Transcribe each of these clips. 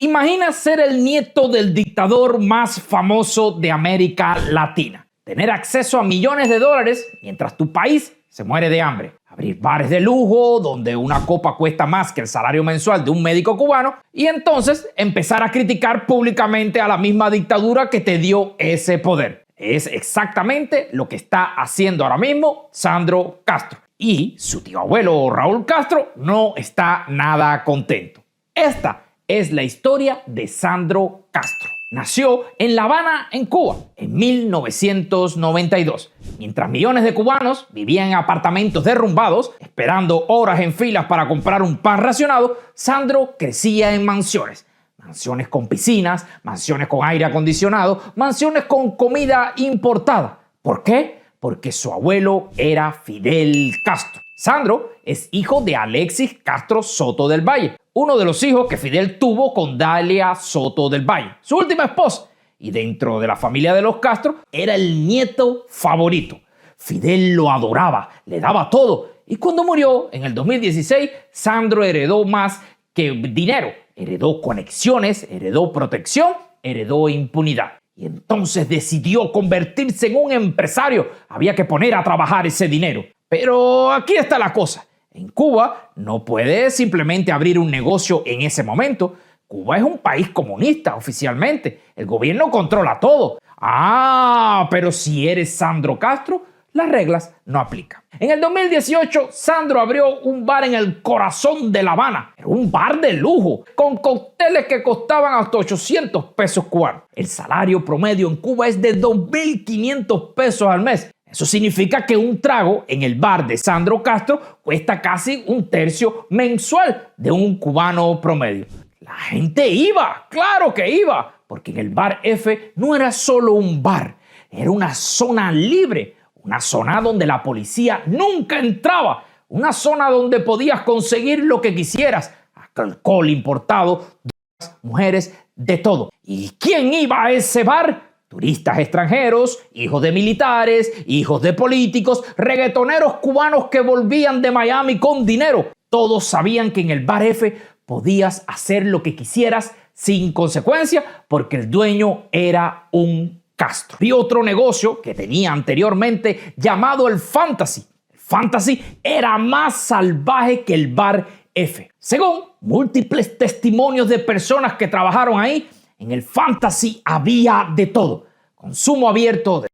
Imagina ser el nieto del dictador más famoso de América Latina. Tener acceso a millones de dólares mientras tu país se muere de hambre. Abrir bares de lujo donde una copa cuesta más que el salario mensual de un médico cubano y entonces empezar a criticar públicamente a la misma dictadura que te dio ese poder. Es exactamente lo que está haciendo ahora mismo Sandro Castro. Y su tío abuelo Raúl Castro no está nada contento. Esta es la historia de Sandro Castro. Nació en La Habana, en Cuba, en 1992. Mientras millones de cubanos vivían en apartamentos derrumbados, esperando horas en filas para comprar un pan racionado, Sandro crecía en mansiones. Mansiones con piscinas, mansiones con aire acondicionado, mansiones con comida importada. ¿Por qué? Porque su abuelo era Fidel Castro. Sandro es hijo de Alexis Castro Soto del Valle, uno de los hijos que Fidel tuvo con Dalia Soto del Valle, su última esposa. Y dentro de la familia de los Castro era el nieto favorito. Fidel lo adoraba, le daba todo. Y cuando murió en el 2016, Sandro heredó más que dinero. Heredó conexiones, heredó protección, heredó impunidad. Y entonces decidió convertirse en un empresario. Había que poner a trabajar ese dinero. Pero aquí está la cosa. En Cuba no puedes simplemente abrir un negocio en ese momento. Cuba es un país comunista oficialmente. El gobierno controla todo. Pero si eres Sandro Castro, las reglas no aplican. En el 2018, Sandro abrió un bar en el corazón de La Habana. Era un bar de lujo, con cócteles que costaban hasta 800 pesos cubanos. El salario promedio en Cuba es de 2.500 pesos al mes. Eso significa que un trago en el bar de Sandro Castro cuesta casi un tercio mensual de un cubano promedio. La gente iba, claro que iba, porque en el bar F no era solo un bar, era una zona libre, una zona donde la policía nunca entraba, una zona donde podías conseguir lo que quisieras, alcohol importado, drogas, mujeres, de todo. ¿Y quién iba a ese bar? Turistas extranjeros, hijos de militares, hijos de políticos, reggaetoneros cubanos que volvían de Miami con dinero. Todos sabían que en el bar F podías hacer lo que quisieras sin consecuencia porque el dueño era un Castro. Y otro negocio que tenía anteriormente llamado el Fantasy. El Fantasy era más salvaje que el bar F. Según múltiples testimonios de personas que trabajaron ahí, en el Fantasy había de todo. Consumo abierto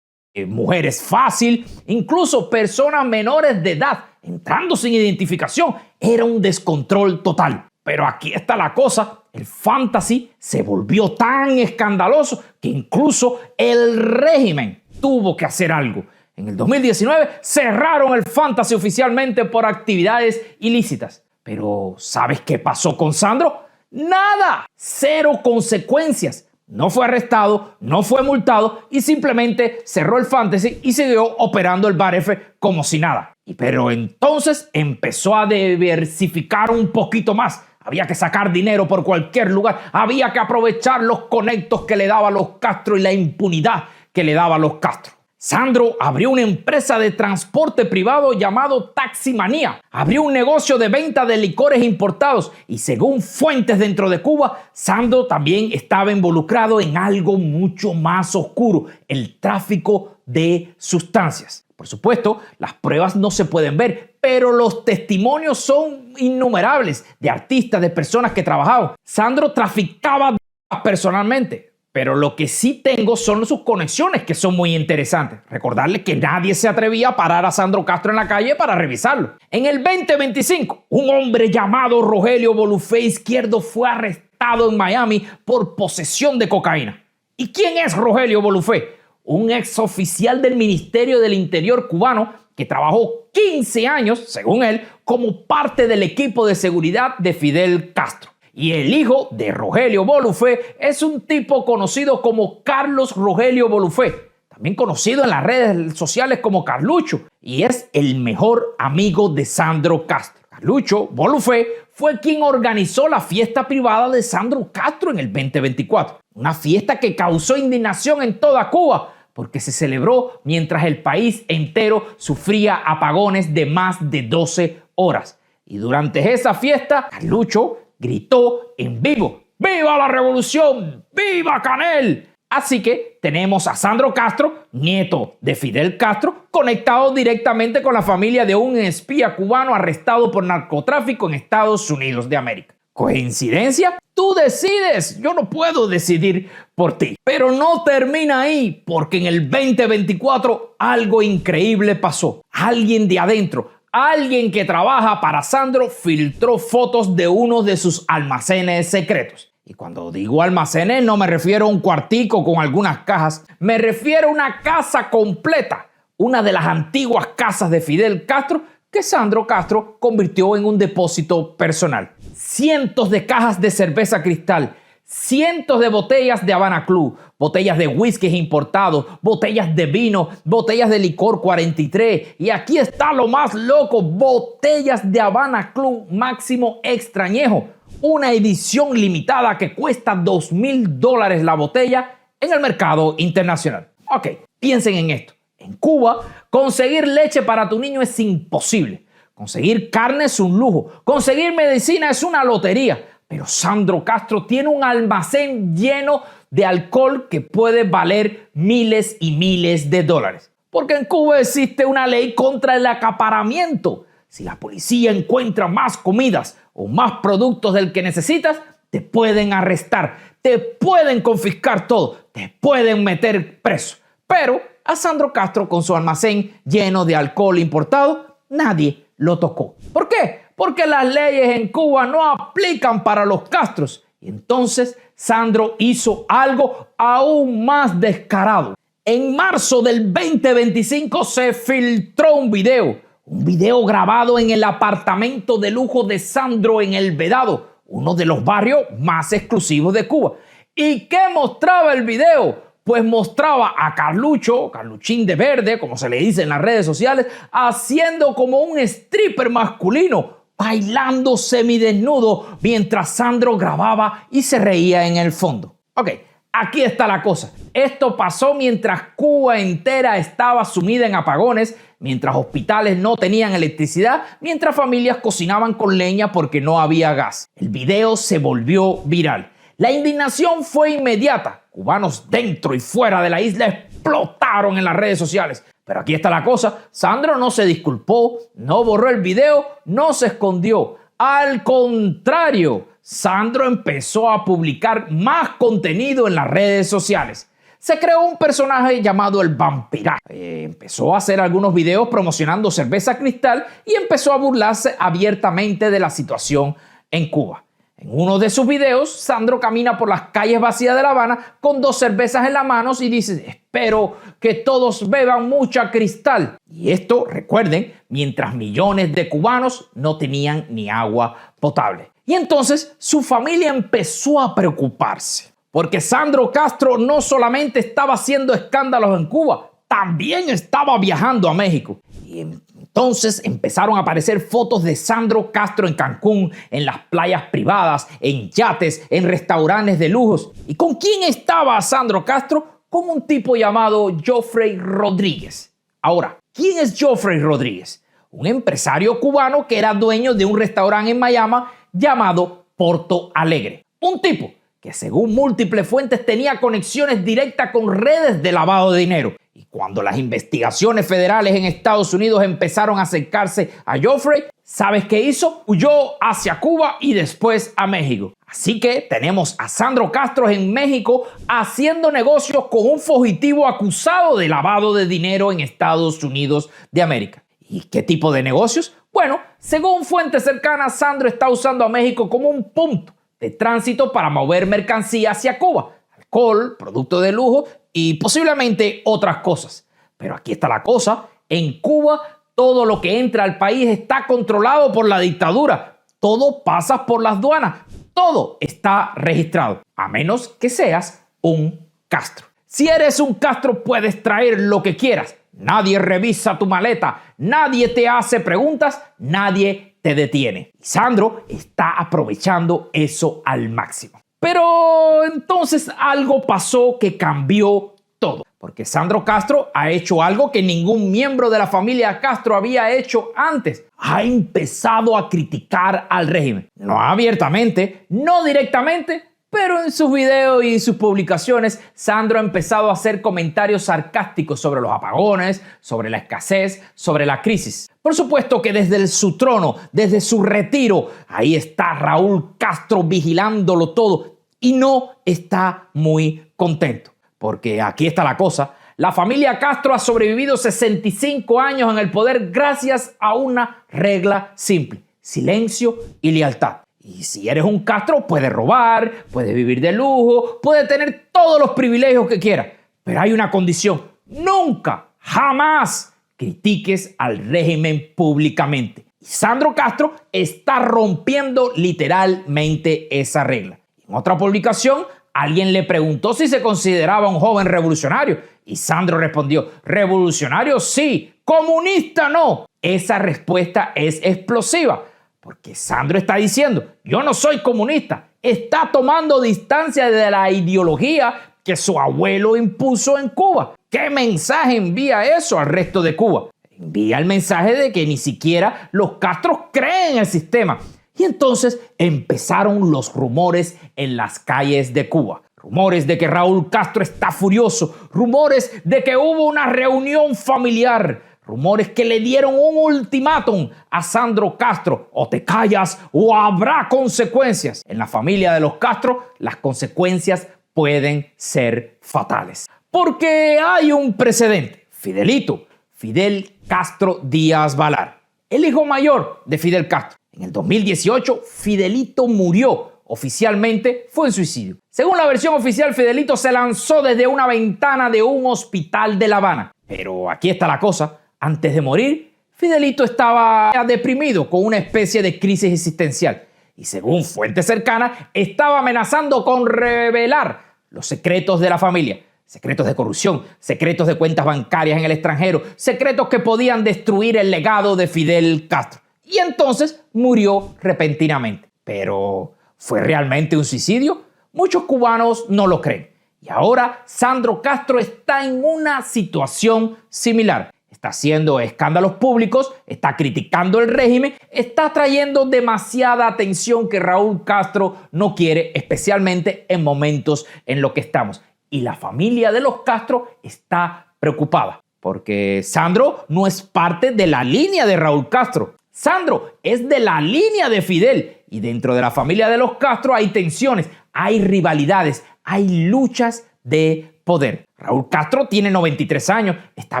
de mujeres fácil, incluso personas menores de edad entrando sin identificación. Era un descontrol total. Pero aquí está la cosa. El Fantasy se volvió tan escandaloso que incluso el régimen tuvo que hacer algo. En el 2019 cerraron el Fantasy oficialmente por actividades ilícitas. Pero ¿sabes qué pasó con Sandro? Nada, cero consecuencias. No fue arrestado, no fue multado y simplemente cerró el Fantasy y siguió operando el bar F como si nada. Pero entonces empezó a diversificar un poquito más. Había que sacar dinero por cualquier lugar. Había que aprovechar los conectos que le daban los Castro y la impunidad que le daban los Castro. Sandro abrió una empresa de transporte privado llamado Taximanía. Abrió un negocio de venta de licores importados y según fuentes dentro de Cuba, Sandro también estaba involucrado en algo mucho más oscuro, el tráfico de sustancias. Por supuesto, las pruebas no se pueden ver, pero los testimonios son innumerables de artistas, de personas que trabajaban. Sandro traficaba personalmente. Pero lo que sí tengo son sus conexiones, que son muy interesantes. Recordarles que nadie se atrevía a parar a Sandro Castro en la calle para revisarlo. En el 2025, un hombre llamado Rogelio Bolufé Izquierdo fue arrestado en Miami por posesión de cocaína. ¿Y quién es Rogelio Bolufé? Un exoficial del Ministerio del Interior cubano que trabajó 15 años, según él, como parte del equipo de seguridad de Fidel Castro. Y el hijo de Rogelio Bolufé es un tipo conocido como Carlos Rogelio Bolufé, también conocido en las redes sociales como Carlucho, y es el mejor amigo de Sandro Castro. Carlucho Bolufé fue quien organizó la fiesta privada de Sandro Castro en el 2024, una fiesta que causó indignación en toda Cuba, porque se celebró mientras el país entero sufría apagones de más de 12 horas. Y durante esa fiesta, Carlucho gritó en vivo ¡Viva la revolución! ¡Viva Canel! Así que tenemos a Sandro Castro, nieto de Fidel Castro, conectado directamente con la familia de un espía cubano arrestado por narcotráfico en Estados Unidos de América. ¿Coincidencia? Tú decides, yo no puedo decidir por ti. Pero no termina ahí, porque en el 2024 algo increíble pasó. Alguien de adentro, alguien que trabaja para Sandro, filtró fotos de uno de sus almacenes secretos. Y cuando digo almacenes no me refiero a un cuartico con algunas cajas, me refiero a una casa completa, una de las antiguas casas de Fidel Castro que Sandro Castro convirtió en un depósito personal. Cientos de cajas de cerveza Cristal, cientos de botellas de Habana Club, botellas de whisky importados, botellas de vino, botellas de licor 43 y aquí está lo más loco, botellas de Habana Club máximo extrañejo. Una edición limitada que cuesta $2,000 la botella en el mercado internacional. Ok, piensen en esto. En Cuba, conseguir leche para tu niño es imposible. Conseguir carne es un lujo. Conseguir medicina es una lotería. Pero Sandro Castro tiene un almacén lleno de alcohol que puede valer miles y miles de dólares. Porque en Cuba existe una ley contra el acaparamiento. Si la policía encuentra más comidas o más productos del que necesitas, te pueden arrestar, te pueden confiscar todo, te pueden meter preso. Pero a Sandro Castro, con su almacén lleno de alcohol importado, nadie lo tocó. ¿Por qué? Porque las leyes en Cuba no aplican para los Castros. Y entonces Sandro hizo algo aún más descarado. En marzo del 2025 se filtró un video grabado en el apartamento de lujo de Sandro en El Vedado, uno de los barrios más exclusivos de Cuba. ¿Y qué mostraba el video? Pues mostraba a Carluchín de Verde, como se le dice en las redes sociales, haciendo como un stripper masculino, bailando semidesnudo mientras Sandro grababa y se reía en el fondo. Ok, aquí está la cosa. Esto pasó mientras Cuba entera estaba sumida en apagones, mientras hospitales no tenían electricidad, mientras familias cocinaban con leña porque no había gas. El video se volvió viral. La indignación fue inmediata. Cubanos dentro y fuera de la isla explotaron en las redes sociales. Pero aquí está la cosa. Sandro no se disculpó, no borró el video, no se escondió. Al contrario, Sandro empezó a publicar más contenido en las redes sociales. Se creó un personaje llamado el Vampiraje. Empezó a hacer algunos videos promocionando cerveza Cristal y empezó a burlarse abiertamente de la situación en Cuba. En uno de sus videos, Sandro camina por las calles vacías de La Habana con 2 cervezas en las manos y dice: espero que todos beban mucha Cristal. Y esto, recuerden, mientras millones de cubanos no tenían ni agua potable. Y entonces su familia empezó a preocuparse, porque Sandro Castro no solamente estaba haciendo escándalos en Cuba, también estaba viajando a México. Y entonces empezaron a aparecer fotos de Sandro Castro en Cancún, en las playas privadas, en yates, en restaurantes de lujos. ¿Y con quién estaba Sandro Castro? Con un tipo llamado Joffrey Rodríguez. Ahora, ¿quién es Joffrey Rodríguez? Un empresario cubano que era dueño de un restaurante en Miami llamado Porto Alegre. Un tipo que según múltiples fuentes tenía conexiones directas con redes de lavado de dinero. Y cuando las investigaciones federales en Estados Unidos empezaron a acercarse a Joffrey, ¿sabes qué hizo? Huyó hacia Cuba y después a México. Así que tenemos a Sandro Castro en México haciendo negocios con un fugitivo acusado de lavado de dinero en Estados Unidos de América. ¿Y qué tipo de negocios? Bueno, según fuentes cercanas, Sandro está usando a México como un punto de tránsito para mover mercancía hacia Cuba. Alcohol, productos de lujo y posiblemente otras cosas. Pero aquí está la cosa. En Cuba, todo lo que entra al país está controlado por la dictadura. Todo pasa por las aduanas. Todo está registrado. A menos que seas un Castro. Si eres un Castro, puedes traer lo que quieras. Nadie revisa tu maleta. Nadie te hace preguntas. Nadie te detiene. Y Sandro está aprovechando eso al máximo. Pero entonces algo pasó que cambió todo. Porque Sandro Castro ha hecho algo que ningún miembro de la familia Castro había hecho antes. Ha empezado a criticar al régimen. No abiertamente, no directamente, Pero en sus videos y sus publicaciones, Sandro ha empezado a hacer comentarios sarcásticos sobre los apagones, sobre la escasez, sobre la crisis. Por supuesto que desde su trono, desde su retiro, ahí está Raúl Castro vigilándolo todo y no está muy contento. Porque aquí está la cosa. La familia Castro ha sobrevivido 65 años en el poder gracias a una regla simple: silencio y lealtad. Y si eres un Castro, puedes robar, puedes vivir de lujo, puedes tener todos los privilegios que quieras. Pero hay una condición: nunca, jamás critiques al régimen públicamente. Y Sandro Castro está rompiendo literalmente esa regla. En otra publicación, alguien le preguntó si se consideraba un joven revolucionario. Y Sandro respondió: revolucionario sí, comunista no. Esa respuesta es explosiva. Porque Sandro está diciendo: yo no soy comunista. Está tomando distancia de la ideología que su abuelo impuso en Cuba. ¿Qué mensaje envía eso al resto de Cuba? Envía el mensaje de que ni siquiera los Castros creen en el sistema. Y entonces empezaron los rumores en las calles de Cuba. Rumores de que Raúl Castro está furioso. Rumores de que hubo una reunión familiar. Rumores que le dieron un ultimátum a Sandro Castro: o te callas o habrá consecuencias. En la familia de los Castro, las consecuencias pueden ser fatales. Porque hay un precedente. Fidel Castro Díaz Balar, el hijo mayor de Fidel Castro. En el 2018, Fidelito murió. Oficialmente fue en suicidio. Según la versión oficial, Fidelito se lanzó desde una ventana de un hospital de La Habana. Pero aquí está la cosa. Antes de morir, Fidelito estaba deprimido con una especie de crisis existencial. Y según fuentes cercanas, estaba amenazando con revelar los secretos de la familia. Secretos de corrupción, secretos de cuentas bancarias en el extranjero, secretos que podían destruir el legado de Fidel Castro. Y entonces murió repentinamente. Pero ¿fue realmente un suicidio? Muchos cubanos no lo creen. Y ahora Sandro Castro está en una situación similar. Está haciendo escándalos públicos, está criticando el régimen, está trayendo demasiada atención que Raúl Castro no quiere, especialmente en momentos en los que estamos. Y la familia de los Castro está preocupada, porque Sandro no es parte de la línea de Raúl Castro. Sandro es de la línea de Fidel. Y dentro de la familia de los Castro hay tensiones, hay rivalidades, hay luchas de poder. Raúl Castro tiene 93 años, está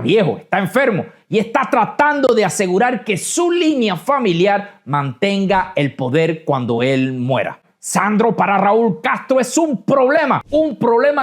viejo, está enfermo y está tratando de asegurar que su línea familiar mantenga el poder cuando él muera. Sandro para Raúl Castro es un problema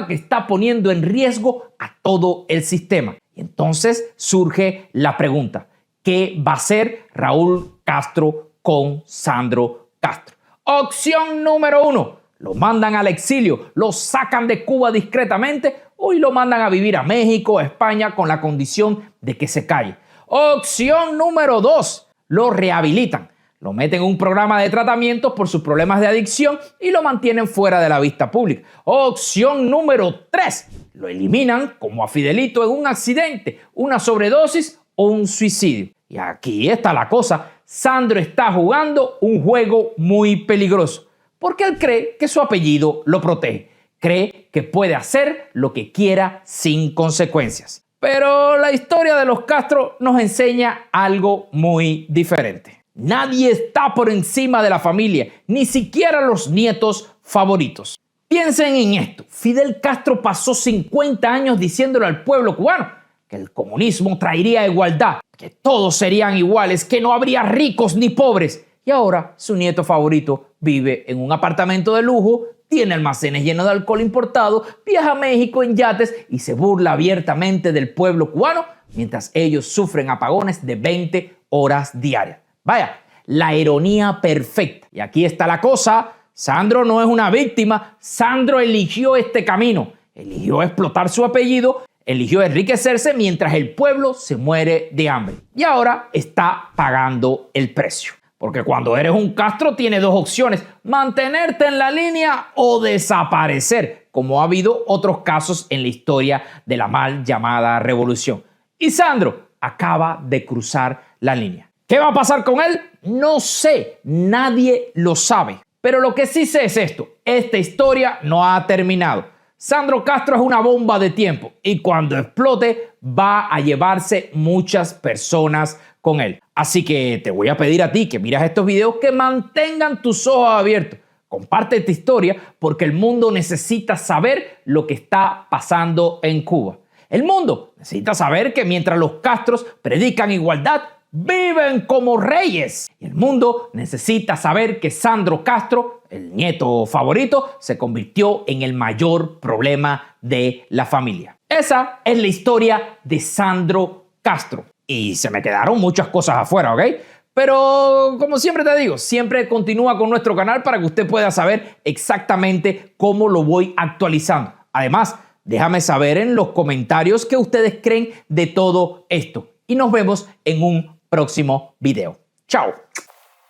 que está poniendo en riesgo a todo el sistema. Y entonces surge la pregunta: ¿qué va a hacer Raúl Castro con Sandro Castro? Opción número 1: lo mandan al exilio, lo sacan de Cuba discretamente o lo mandan a vivir a México o España con la condición de que se calle. Opción número 2: lo rehabilitan. Lo meten en un programa de tratamientos por sus problemas de adicción y lo mantienen fuera de la vista pública. Opción número 3: lo eliminan, como a Fidelito, en un accidente, una sobredosis o un suicidio. Y aquí está la cosa. Sandro está jugando un juego muy peligroso, porque él cree que su apellido lo protege. Cree que puede hacer lo que quiera sin consecuencias. Pero la historia de los Castro nos enseña algo muy diferente. Nadie está por encima de la familia, ni siquiera los nietos favoritos. Piensen en esto. Fidel Castro pasó 50 años diciéndole al pueblo cubano que el comunismo traería igualdad, que todos serían iguales, que no habría ricos ni pobres. Y ahora su nieto favorito vive en un apartamento de lujo, tiene almacenes llenos de alcohol importado, viaja a México en yates y se burla abiertamente del pueblo cubano mientras ellos sufren apagones de 20 horas diarias. Vaya, la ironía perfecta. Y aquí está la cosa. Sandro no es una víctima. Sandro eligió este camino. Eligió explotar su apellido, eligió enriquecerse mientras el pueblo se muere de hambre. Y ahora está pagando el precio. Porque cuando eres un Castro tienes dos opciones: mantenerte en la línea o desaparecer, como ha habido otros casos en la historia de la mal llamada revolución. Y Sandro acaba de cruzar la línea. ¿Qué va a pasar con él? No sé, nadie lo sabe. Pero lo que sí sé es esto: esta historia no ha terminado. Sandro Castro es una bomba de tiempo y cuando explote va a llevarse muchas personas con él. Así que te voy a pedir a ti que miras estos videos que mantengan tus ojos abiertos. Comparte esta historia porque el mundo necesita saber lo que está pasando en Cuba. El mundo necesita saber que mientras los Castros predican igualdad, viven como reyes. Y el mundo necesita saber que Sandro Castro, el nieto favorito, se convirtió en el mayor problema de la familia. Esa es la historia de Sandro Castro. Y se me quedaron muchas cosas afuera, ¿ok? Pero como siempre te digo, siempre continúa con nuestro canal para que usted pueda saber exactamente cómo lo voy actualizando. Además, déjame saber en los comentarios qué ustedes creen de todo esto. Y nos vemos en un próximo video. ¡Chao!